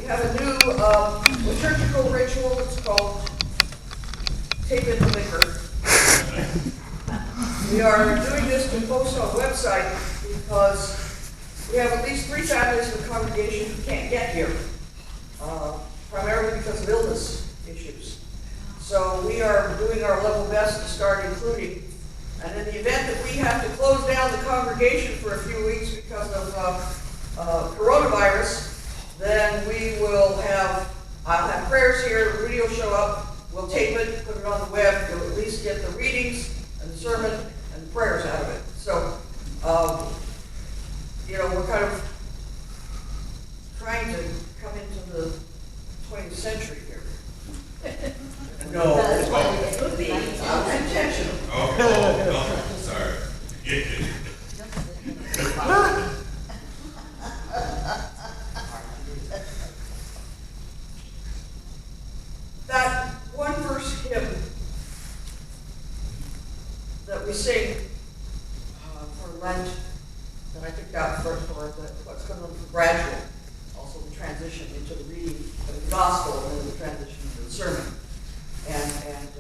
We have a new liturgical ritual. It's called Tape in the Vicar. We are doing this to post on a website because we have at least 3 families in the congregation who can't get here, primarily because of illness issues. So we are doing our level best to start including. And in the event that we have to close down the congregation for a few weeks because of coronavirus, then we will I'll have prayers here, the video will show up, we'll tape it, put it on the web, you'll at least get the readings and the sermon and the prayers out of it. So, we're kind of trying to come into the 20th century here. No, That's what it would be. Intentional. Oh, sorry. That one verse hymn that we sing for Lent that I picked out for what's going on for gradual, also the transition into the reading of the gospel and then the transition into the sermon. And it's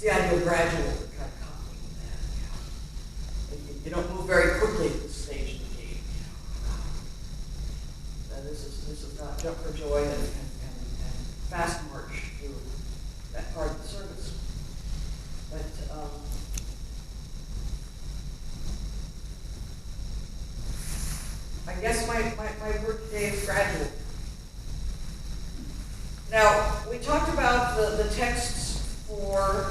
the idea of gradual that kind of comes with that. You don't move very quickly at this stage of the game. This is not jump for joy and fast march through that part of the service. But I guess my word today is gradual. Now, we talked about the texts for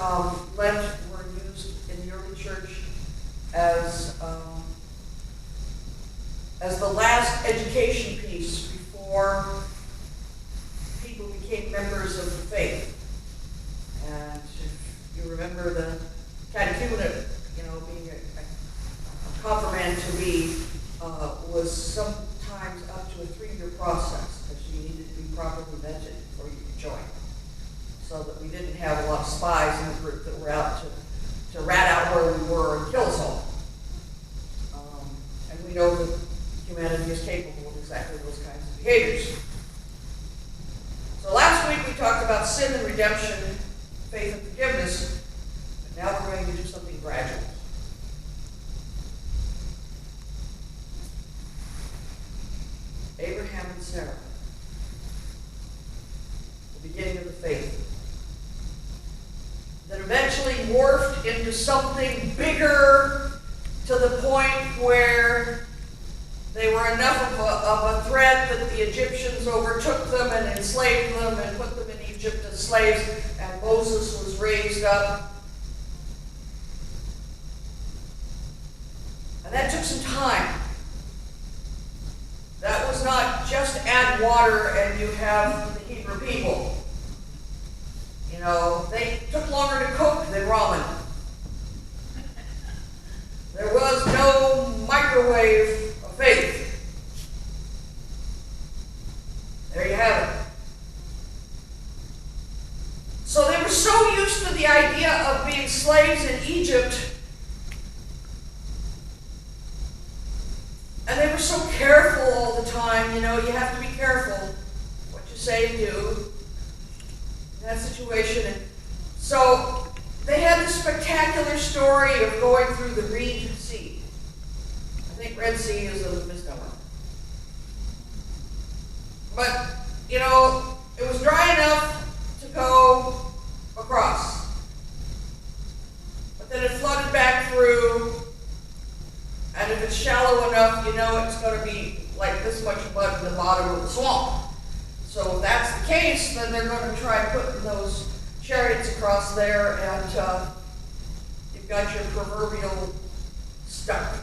Lent were used in the early church as the last education piece before people became members of the faith. And if you remember the catechumenate, being a confirmand to be, was sometimes up to a 3-year process because you needed to be properly vetted before you could join. So that we didn't have a lot of spies in the group that were out to rat out where we were and kill us all. And we know that humanity is capable of exactly those kinds of behaviors. So last week we talked about sin and redemption, faith and forgiveness, but now we're going to do something gradual. Abraham and Sarah, the beginning of the faith, that eventually morphed into something bigger to the point where they were enough of a threat that the Egyptians overtook them and enslaved them and put them in Egypt as slaves, and Moses was raised up. And that took some time. That was not just add water and you have the Hebrew people. They took longer to cook than ramen. There was no microwave of faith. There you have it. So they were so used to the idea of being slaves in Egypt, and they were so careful all the time. You have to be careful what you say and do in that situation. And so they had this spectacular story of going through the Red Sea. I think Red Sea is a misnomer. But, it was dry enough to go across. But then it flooded back through, and if it's shallow enough, it's going to be like this much mud in the bottom of the swamp. So if that's the case, then they're going to try putting those chariots across there, and you've got your proverbial stuck,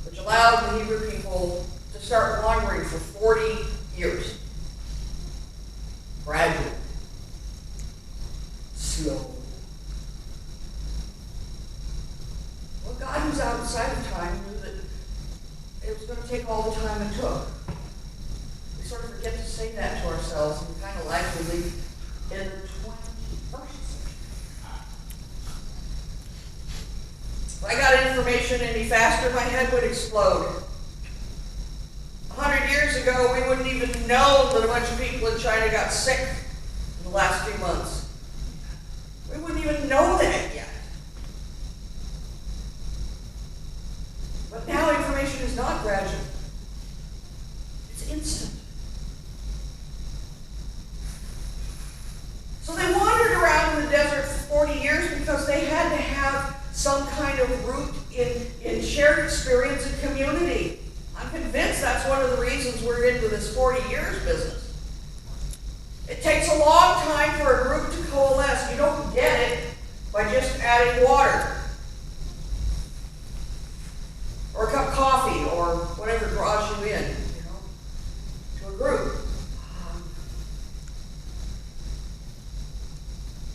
which allowed the Hebrew people to start wandering for 40 years. Gradual. Slow. Well, God, who's outside of time, knew that it was going to take all the time it took. We sort of forget to say that to ourselves, and we kind of like to live in the 21st century. If I got information any faster, my head would explode. ago, we wouldn't even know that a bunch of people in China got sick in the last few months. We wouldn't even know that yet. But now information is not gradual. It's instant. So they wandered around in the desert for 40 years because they had to have some kind of root in shared experience and community. I'm convinced that's one of the reasons we're into this 40 years business. It takes a long time for a group to coalesce. You don't get it by just adding water, or a cup of coffee, or whatever draws you in, to a group.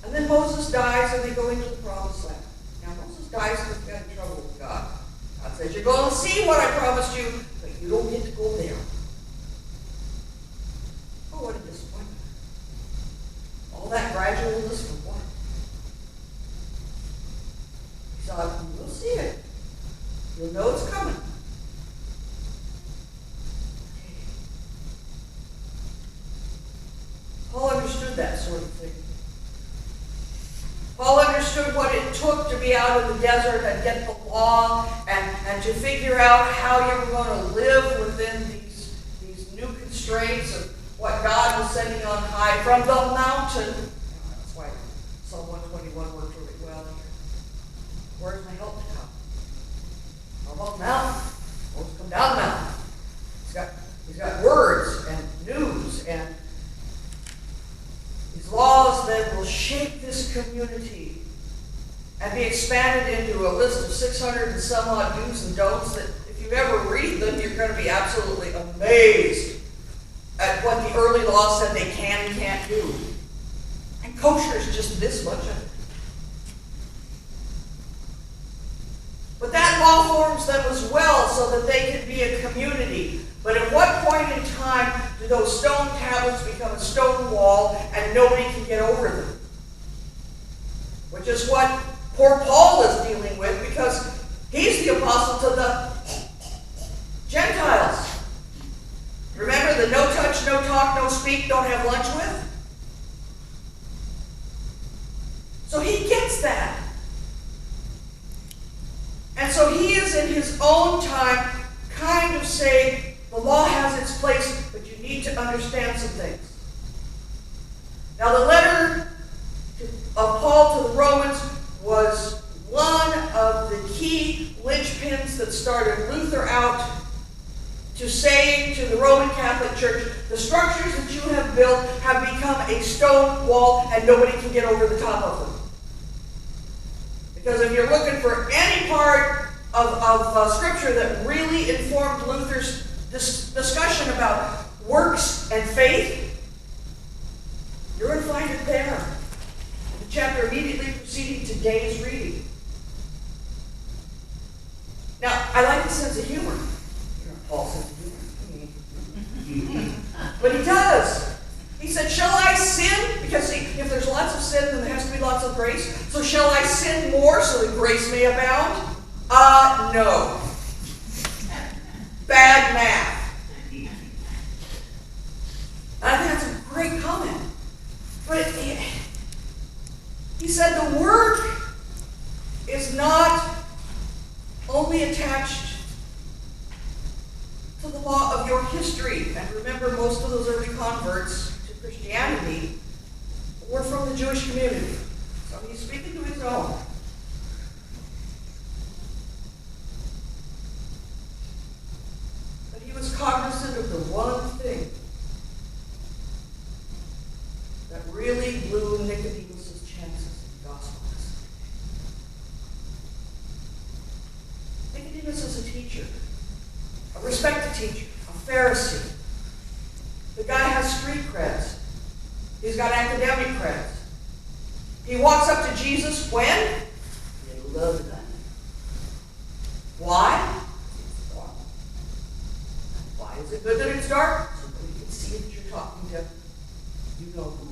And then Moses dies and they go into the promised land. Now Moses dies because he got in trouble with God. God says, you're going to see what I promised you, but you don't get to go there. Oh, what a disappointment. All that gradualness for what? He thought, we'll see it. You'll know it's coming. Paul understood that sort of thing. Paul understood what it took to be out in the desert and get the law and to figure out how you were going to live within these new constraints of what God was sending on high from the mountain. That's why Psalm 121 worked really well here. Where's my help to come? How about the mountain? Moses come down the mountain. He's got words and news and these laws that will shape this community and be expanded into a list of 600 and some odd do's and don'ts that if you ever read them, you're going to be absolutely amazed at what the early law said they can and can't do. And kosher is just this much of it. But that law forms them as well so that they can be a community. But at what point in time do those stone tablets become a stone wall and nobody can get over them? Which is what poor Paul is dealing with because he's the apostle to the Gentiles. Remember the no touch, no talk, no speak, don't have lunch with? So he gets that. And so he is in his own time kind of saying, the law has its place, but you need to understand some things. Now the letter of Paul to the Romans was one of the key linchpins that started Luther out to say to the Roman Catholic Church, the structures that you have built have become a stone wall and nobody can get over the top of them. Because if you're looking for any part of Scripture that really informed Luther's discussion about works and faith, you're going to find it there. In the chapter immediately preceding today's reading. Now, I like his sense of humor. Paul's sense of humor. But he does. He said, shall I sin? Because see, if there's lots of sin, then there has to be lots of grace. So shall I sin more so that grace may abound? No. Bad math. I think that's a great comment. But he said the work is not only attached to the law of your history. And remember, most of those early converts to Christianity were from the Jewish community. So he's speaking to his own. But he was cognizant of the one thing that really blew Nicodemus' chances in the gospel. Nicodemus is a teacher, a respected teacher, a Pharisee. The guy has street creds. He's got academic creds. He walks up to Jesus when? In love with him. Why? It's dark. Why is it good that it's dark? So that you can see that you're talking to you know who.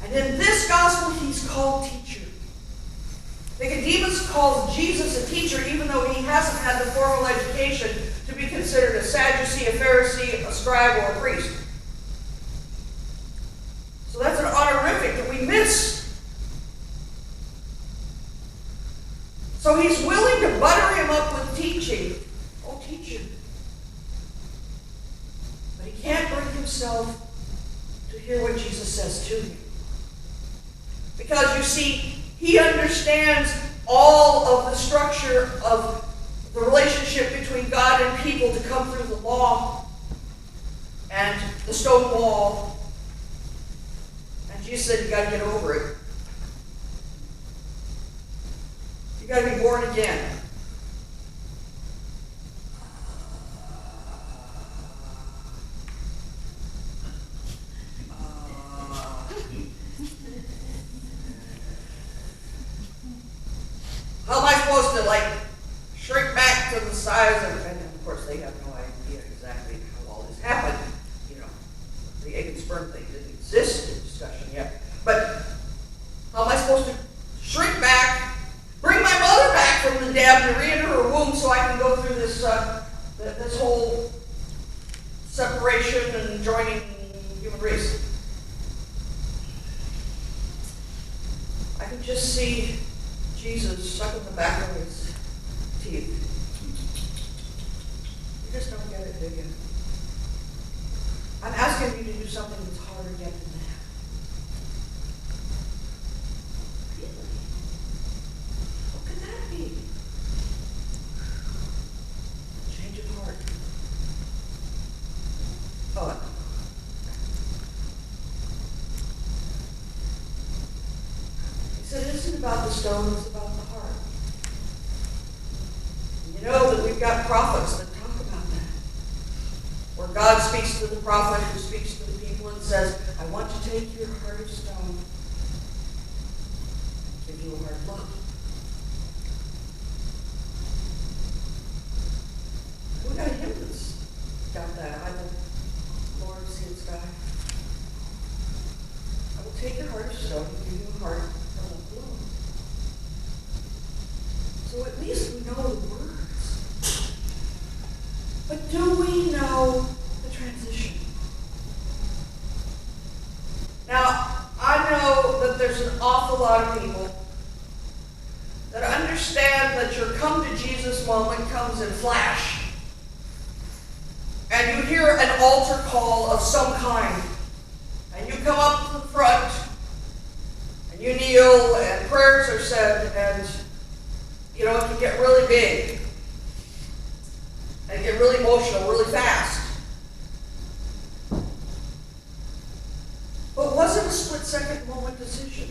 And in this gospel, he's called teacher. Nicodemus calls Jesus a teacher even though he hasn't had the formal education to be considered a Sadducee, a Pharisee, a scribe, or a priest. So that's an honorific that we miss. So he's willing to butter him up with teaching. Oh, teacher. But he can't bring himself to hear what Jesus says to him. Because, you see, he understands all of the structure of the relationship between God and people to come through the law and the stone wall. And Jesus said, you got to get over it. You got to be born again. How am I supposed to, shrink back to the size of, and of course they have no idea exactly how all this happened. The egg and sperm thing didn't exist in discussion yet. But how am I supposed to shrink back, bring my mother back from the dead and re-enter her womb so I can go through this this whole separation and joining human race? I can just see Jesus sucking the back of his teeth. You just don't get it, do you? I'm asking you to do something that's harder yet than that. Really? What could that be? Change of heart. Oh. He said it isn't about the stone, it's about the heart. And you know that we've got prophets that talk about that. Where God speaks to the prophet who speaks to the people and says, I want to take your heart of stone and give you a heart of love. We got a hymn that's got that. I will, Lord, see the sky. I will take your heart of stone and give you a heart of love. So at least we know the words. But do we know the transition? Now, I know that there's an awful lot of people that understand that your come to Jesus moment comes in flash. And you hear an altar call of some kind. And you come up to the front. And you kneel and prayers are said. And, it can get really big. And get really emotional really fast. But was it a split-second moment decision?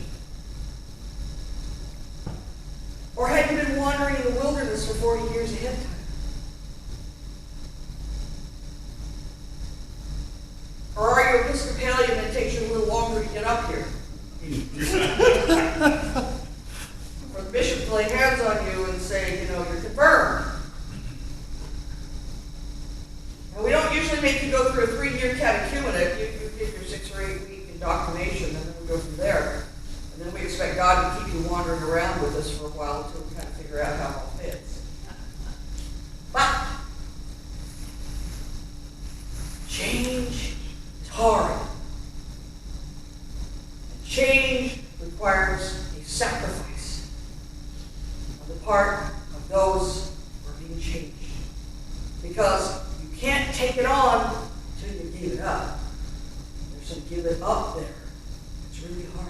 Or had you been wandering in the wilderness for 40 years ahead of time? Or are you Episcopalian and it takes you a little longer to get up here? For the bishop to lay hands on you and say, you're confirmed. And we don't usually make you go through a 3-year catechumenate. You get your 6 or 8 week indoctrination, and then we go from there. And then we expect God to keep you wandering around with us for a while until we kind of figure out how it all fits. But change is hard. And change requires a sacrifice on the part of those who are being changed. Because you can't take it on until you give it up. There's some give it up there. It's really hard.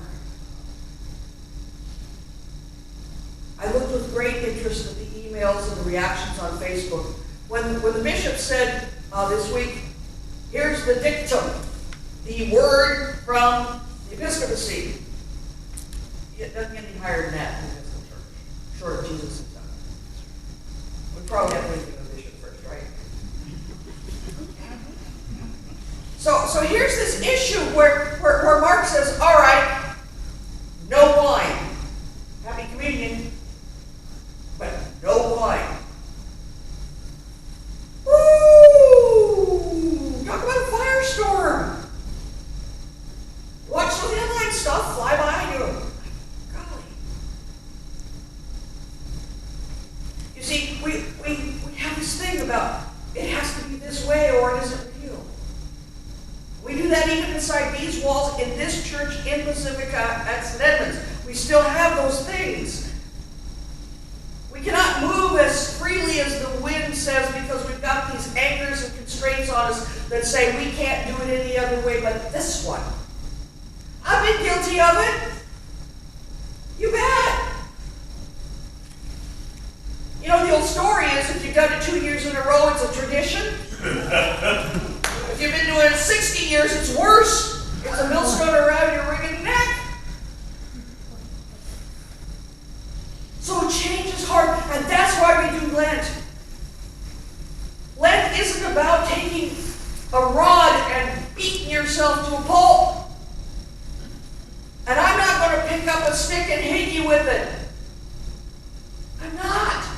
I looked with great interest at the emails and the reactions on Facebook. When the bishop said this week, here's the dictum, the word from the episcopacy. It doesn't get any higher than that in the Episcopal Church, short of Jesus himself. We probably have to make a bishop first, right? So here's this issue where Mark says, all right, no wine. Happy communion, but no wine. Woo! Talk about a firestorm. Watch some headline stuff fly by you. Golly. we have this thing about it has to be this way or it isn't real. We do that even inside these walls in this church in Pacifica at St. Edmunds. We still have those things. We cannot move as freely as the wind says because we've got these anchors and constraints on us that say we can't do it any other way but this one. I've been guilty of it. You bet. You know, the old story is if you've done it 2 years in a row, it's a tradition. If you've been doing it 60 years, it's worse. It's a millstone around your wringing neck. So change is hard, and that's why we do Lent. Lent isn't about taking a rod and beating yourself to a pulp. And I'm not going to pick up a stick and hit you with it. I'm not.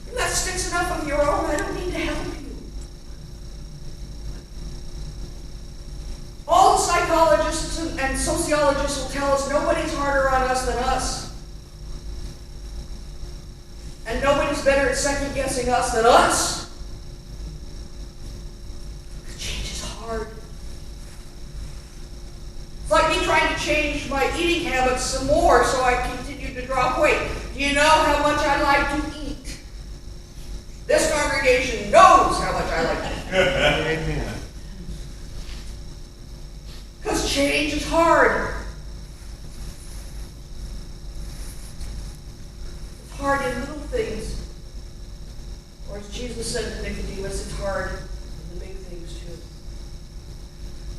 You've got sticks enough of your own. I don't need to help you. All the psychologists and sociologists will tell us nobody's harder on us than us. And nobody's better at second guessing us than us. Change is hard. It's like me trying to change my eating habits some more so I continue to drop weight. Do you know how much I like to eat? This congregation knows how much I like to eat. Amen. Because change is hard. It's hard in little things. Or as Jesus said to Nicodemus, it's hard in the big things too.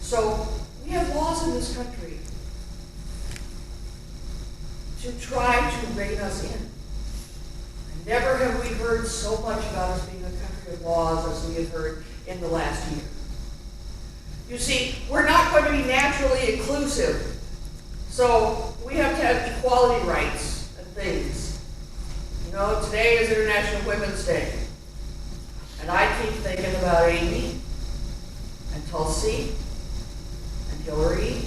So, we have laws in this country to try to rein us in. And never have we heard so much about us being a country of laws as we have heard in the last year. You see, we're not going to be naturally inclusive. So we have to have equality rights and things. You know, today is International Women's Day. And I keep thinking about Amy and Tulsi and Hillary.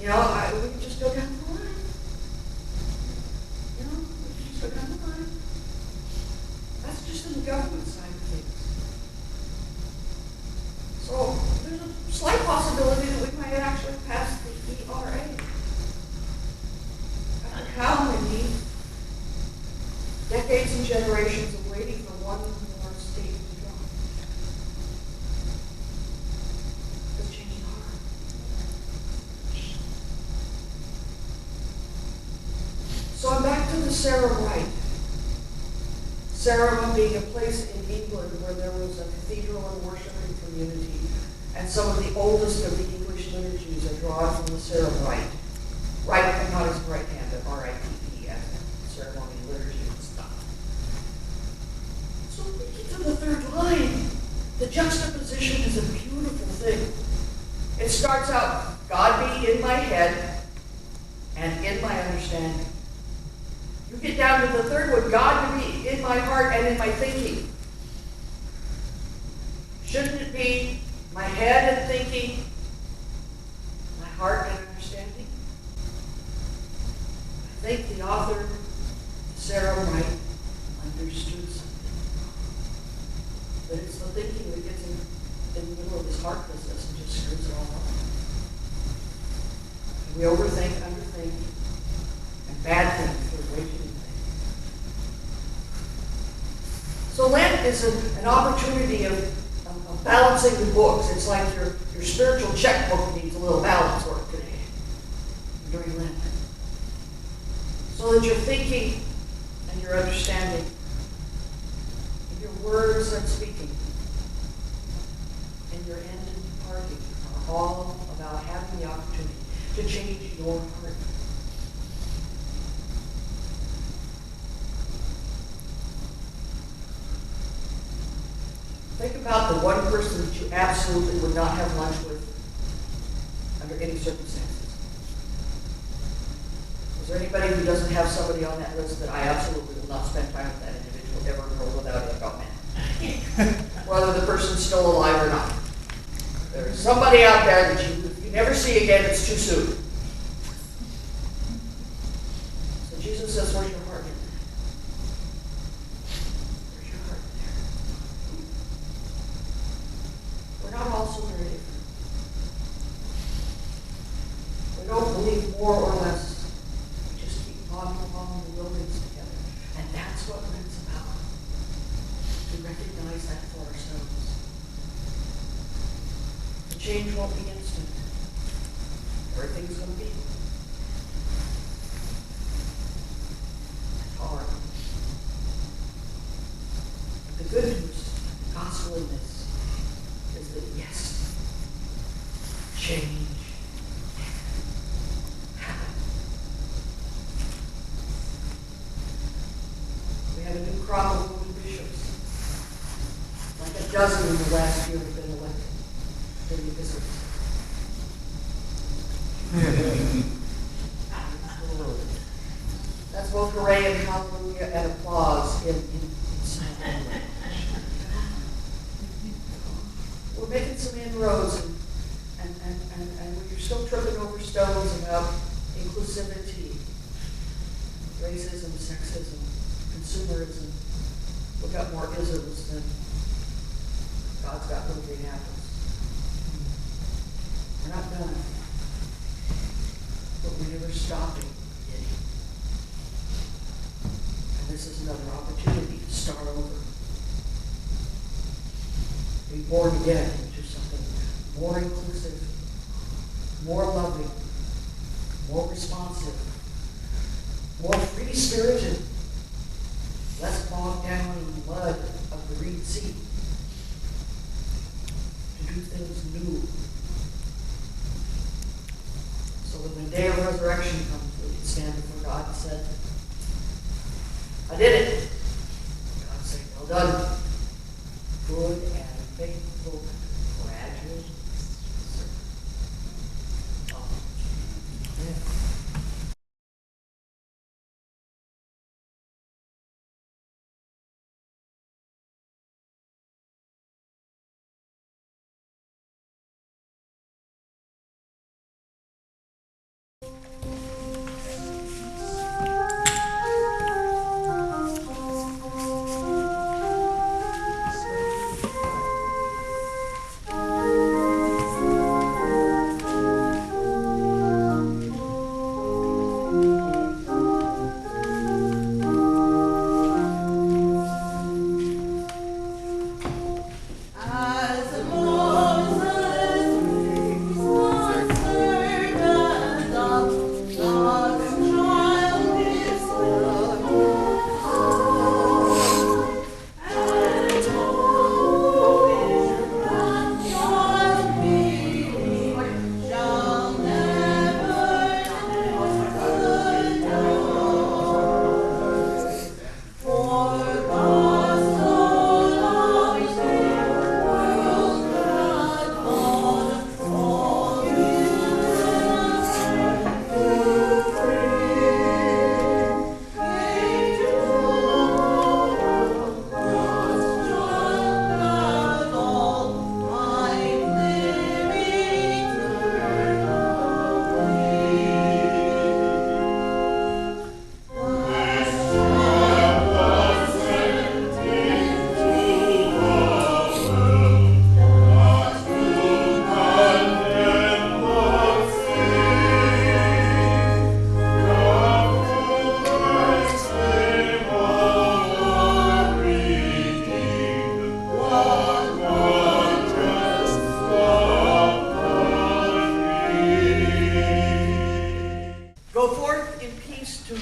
You know, we can just go down the line. You know, we can just go down the line. That's just in the government side of things. So there's a slight possibility that we might actually pass the ERA. After how many decades and generations of waiting for one more state to drop? It's changing hard. So I'm back to the Sarum Rite. Sarum being a place in England where there was a cathedral and worshiping community, and some of the oldest of the English liturgies are drawn from the Sarum Rite. Rite, not as right hand, but R-I-T-E, as in ceremony, liturgy, and stuff. So we get to the third line. The juxtaposition is a beautiful thing. It starts out, God be in my head and in my understanding. You get down to the third one, God to be in my heart and in my thinking. Shouldn't it be my head and thinking, my heart and understanding? I think the author, Sarah Wright, understood something. That it's the thinking that gets in the middle of this heart business and just screws it all up. And we overthink, underthink, and bad things for way too many things. So Lent is an opportunity of balancing the books. It's like your spiritual checkbook needs a little balance work today during Lent. So that your thinking and your understanding and your words and speaking and your end and departing are all about having the opportunity to change your heart. Think about the one person that you absolutely would not have lunch with under any circumstances. Is there anybody who doesn't have somebody on that list that I absolutely will not spend time with that individual ever in the world without a comment? Whether the person's still alive or not. There is somebody out there that you never see again, it's too soon. So Jesus says, where's your heart in there? Where's your heart in there? We're not all so very different. We don't believe more or less. We just keep plodding along the wilderness together. And that's what Lent's about. To recognize that for ourselves. The change won't be instant. Everything's going to be hard. But the good news, the gospel in this, is that yes, change happened. We have a new crop of women bishops. Like a dozen in the last year have been elected to the Episcopal. That's both hooray and hallelujah and applause in sign language. We're making some inroads, and we're still tripping over stones about inclusivity, racism, sexism, consumerism. We've got more isms than God's got little green apples. We're not done. But we're never stopping yet. And this is another opportunity to start over. Be born again into something more inclusive, more loving, more responsive, more free-spirited, less bogged down in the mud of the Reed Sea, to do things new. So when the day of resurrection comes, we can stand before God and say, I did it. God say, well done. Good and faithful graduate servant. Amen.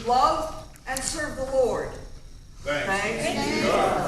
Love and serve the Lord. Thanks be to God.